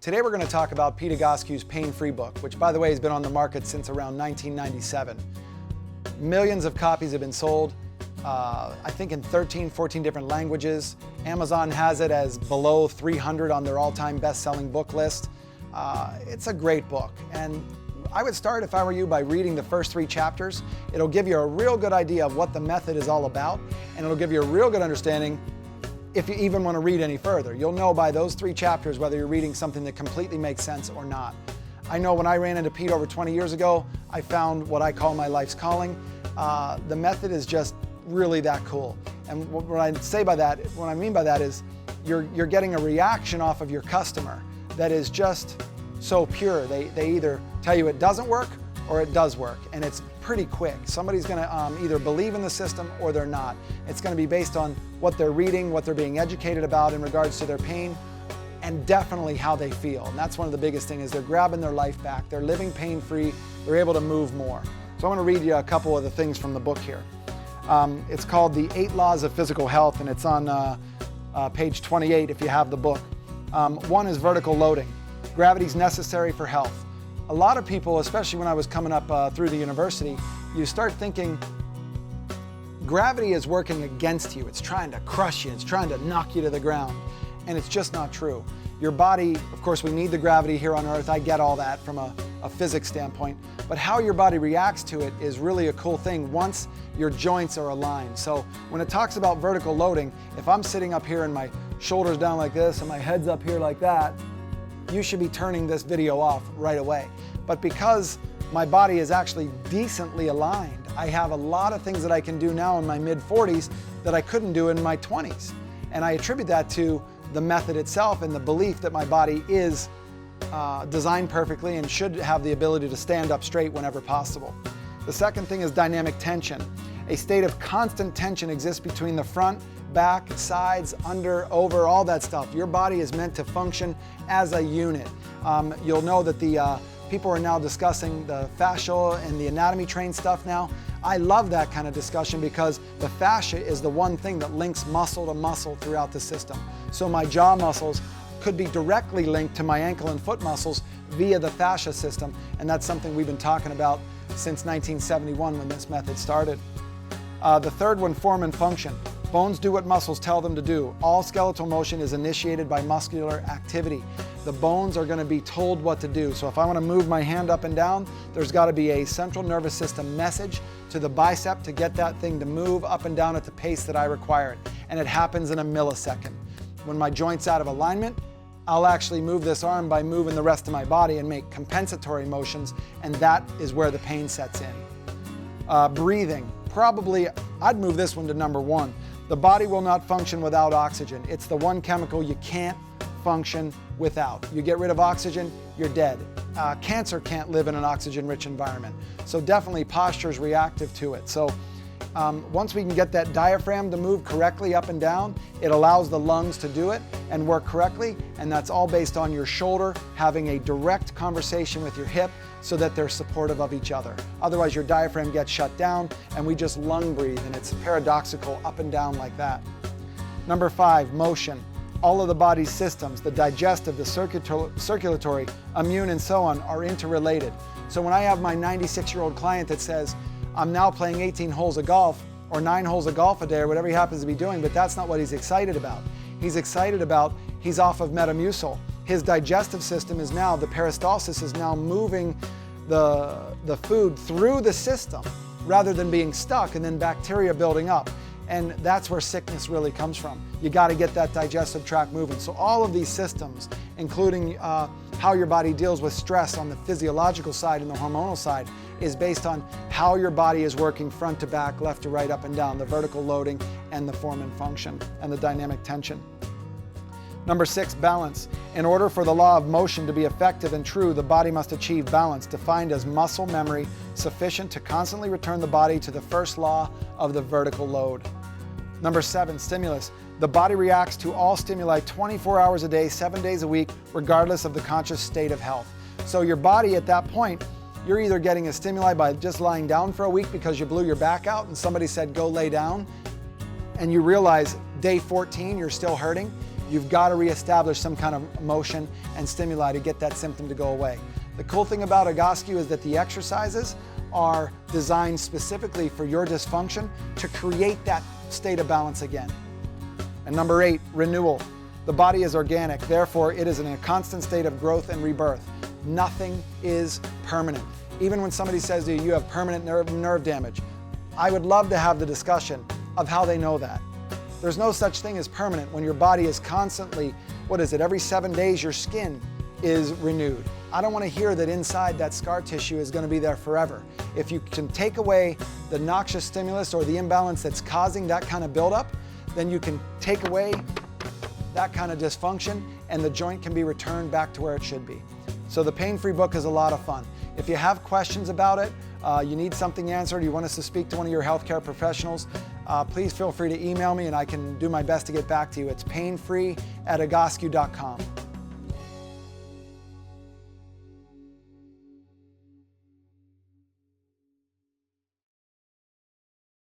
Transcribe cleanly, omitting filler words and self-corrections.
Today we're going to talk about Pete Egoscue's Pain-Free book, which by the way has been on the market since around 1997. Millions of copies have been sold, I think in 13, 14 different languages. Amazon has it as below 300 on their all-time best-selling book list. It's a great book, and I would start, if I were you, by reading the first 3 chapters. It'll give you a real good idea of what the method is all about, and it'll give you a real good understanding if you even want to read any further. You'll know by those 3 chapters whether you're reading something that completely makes sense or not. I know when I ran into Pete over 20 years ago, I found what I call my life's calling. The method is just really that cool. And what I mean by that is you're getting a reaction off of your customer that is just so pure. They either tell you it doesn't work or it does work, and it's pretty quick. Somebody's going to either believe in the system or they're not. It's going to be based on what they're reading, what they're being educated about in regards to their pain, and definitely how they feel. And that's one of the biggest things, is they're grabbing their life back. They're living pain-free. They're able to move more. So I'm going to read you a couple of the things from the book here. It's called The 8 Laws of Physical Health, and it's on page 28 if you have the book. One is vertical loading. Gravity's necessary for health. A lot of people, especially when I was coming up through the university, you start thinking gravity is working against you. It's trying to crush you. It's trying to knock you to the ground. And it's just not true. Your body, of course, we need the gravity here on Earth. I get all that from a physics standpoint. But how your body reacts to it is really a cool thing once your joints are aligned. So when it talks about vertical loading, if I'm sitting up here and my shoulders down like this and my head's up here like that, you should be turning this video off right away. But because my body is actually decently aligned, I have a lot of things that I can do now in my mid-40s that I couldn't do in my 20s. And I attribute that to the method itself and the belief that my body is designed perfectly and should have the ability to stand up straight whenever possible. The second thing is dynamic tension. A state of constant tension exists between the front, back, sides, under, over, all that stuff. Your body is meant to function as a unit. You'll know that the people are now discussing the fascial and the anatomy trained stuff now. I love that kind of discussion because the fascia is the one thing that links muscle to muscle throughout the system. So my jaw muscles could be directly linked to my ankle and foot muscles via the fascia system, and that's something we've been talking about since 1971 when this method started. The third one, form and function. Bones do what muscles tell them to do. All skeletal motion is initiated by muscular activity. The bones are going to be told what to do. So if I want to move my hand up and down, there's got to be a central nervous system message to the bicep to get that thing to move up and down at the pace that I require it. And it happens in a millisecond. When my joint's out of alignment, I'll actually move this arm by moving the rest of my body and make compensatory motions, and that is where the pain sets in. Breathing. Probably, I'd move this one to number 1. The body will not function without oxygen. It's the one chemical you can't function without. You get rid of oxygen, you're dead. Cancer can't live in an oxygen-rich environment. So definitely posture is reactive to it. So once we can get that diaphragm to move correctly up and down, it allows the lungs to do it and work correctly, and that's all based on your shoulder having a direct conversation with your hip so that they're supportive of each other. Otherwise your diaphragm gets shut down and we just lung breathe, and it's paradoxical up and down like that. Number 5, motion. All of the body's systems, the digestive, the circulatory, immune, and so on, are interrelated. So when I have my 96-year-old client that says, I'm now playing 18 holes of golf or 9 holes of golf a day or whatever he happens to be doing, but that's not what he's excited about. He's excited about he's off of Metamucil. His digestive system is now, the peristalsis is now moving the food through the system rather than being stuck and then bacteria building up. And that's where sickness really comes from. You got to get that digestive tract moving. So all of these systems, including how your body deals with stress on the physiological side and the hormonal side, is based on how your body is working front to back, left to right, up and down, the vertical loading and the form and function and the dynamic tension. Number 6, balance. In order for the law of motion to be effective and true, the body must achieve balance, defined as muscle memory sufficient to constantly return the body to the first law of the vertical load. Number 7, stimulus. The body reacts to all stimuli 24 hours a day, 7 days a week, regardless of the conscious state of health. So your body at that point, you're either getting a stimuli by just lying down for a week because you blew your back out and somebody said go lay down, and you realize day 14 you're still hurting. you've got to reestablish some kind of motion and stimuli to get that symptom to go away. The cool thing about Egoscue is that the exercises are designed specifically for your dysfunction to create that state of balance again. And number 8, renewal. The body is organic, therefore it is in a constant state of growth and rebirth. Nothing is permanent. Even when somebody says to you, you have permanent nerve damage, I would love to have the discussion of how they know that. There's no such thing as permanent when your body is constantly, every 7 days your skin is renewed. I don't want to hear that inside that scar tissue is going to be there forever. If you can take away the noxious stimulus or the imbalance that's causing that kind of buildup, then you can take away that kind of dysfunction and the joint can be returned back to where it should be. So the pain-free book is a lot of fun. If you have questions about it, you need something answered, you want us to speak to one of your healthcare professionals, please feel free to email me and I can do my best to get back to you. It's painfree@egoscue.com.